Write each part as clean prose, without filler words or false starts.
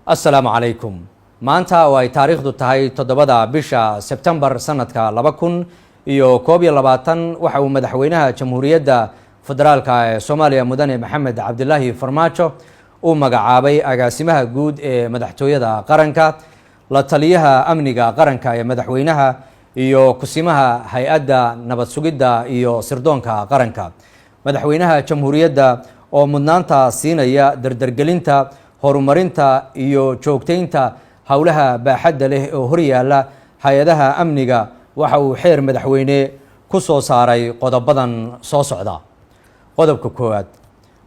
السلام عليكم. maanta oo ay taariikhdu tahay 7 bisha September sanadka 2022 waxa uu madaxweynaha Jamhuuriyadda Federaalka ee Soomaaliya Mudane Maxamed Cabdilaahi Farmaajo uu magacaabay agaasimaha guud ee madaxtooyada qaranka, la taliyaha amniga qaranka ee madaxweynaha iyo kusimaha hay'adda nabad sugidda iyo sirdoonka qaranka. madaxweynaha Jamhuuriyadda oo mudnaanta siinaya dardargelinta horumarinta iyo joogteynta hawlaha baaxadda leh oo horyaala hay'adaha amniga waxa uu xeer madaxweyne ku soo saaray qodobadan soo socda. qodobka koowaad,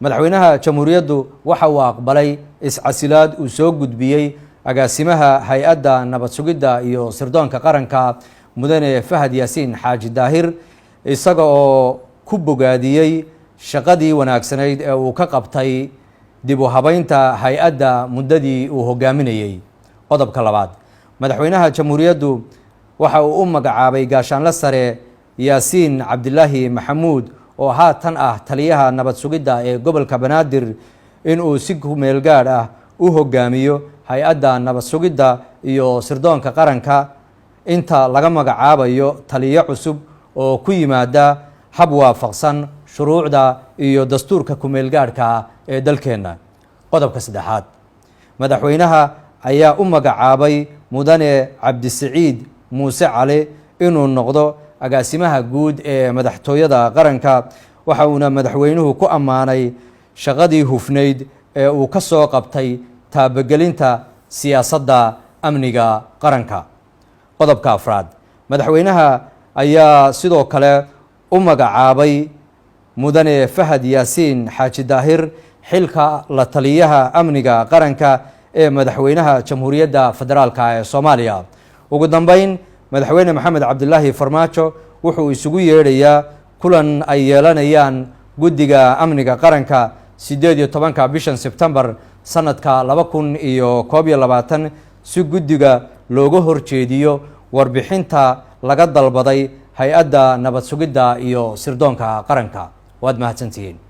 madaxweynaha Jamhuuriyaddu waxa uu aqbalay iscasilaad uu soo gudbiyey agaasimaha hay'adda nabad sugidda iyo sirdoonka qaranka Mudane Fahad Yaasiin Xaaji Daahir, isaga oo ku bogaadiyey shaqadii wanaagsanayd ee uu ka qabtay dib u habaynta hay'adda muddadii uu hogaaminayay. qodobka labaad, madaxweynaha Jamhuuriyaddu waxa uu u magacaabay gaashaanle sare Yaasiin Cabdilaahi Maxamuud oo haatan ah taliyaha nabad sugidda ee gobolka Banaadir in uu si meel gaar ah u hogaamiyo hay'adda nabad sugidda iyo sirdoonka qaranka inta laga magacaabayo taliye cusub oo ku yimaada hab waafaqsan shuruucda iyo dastuurka ku meel gaarka ee dalkeena. qodobka saddexaad, madaxweynaha ayaa u magacaabay Mudane Cabdisaciid Muuse Cali inuu noqdo agaasimaha guud ee madaxtooyada qaranka, waxa uuna madaxweynuhu ku ammaanay shaqadii hufnayd ee uu ka soo qabtay taabagelinta siyaasadda amniga qaranka. qodobka afraad, madaxweynaha ayaa sidoo kale u magacaabay Mudane Fahad Yaasiin Xaaji Daahir xilka la taliyaha amniga qaranka ee madaxweynaha Jamhuuriyadda Federaalka ee Soomaaliya. ugu dambeyn, madaxweyne Maxamed Cabdilaahi Farmaajo wuxuu isugu yeedhayaa kulan ay yeelanayaan guddiga amniga qaranka 18 bishan September sanadka 2022 si guddiga looga horjeediyo warbixinta laga dalbaday hay'adda nabad sugidda iyo sirdoonka qaranka. waad mahadsantihiin.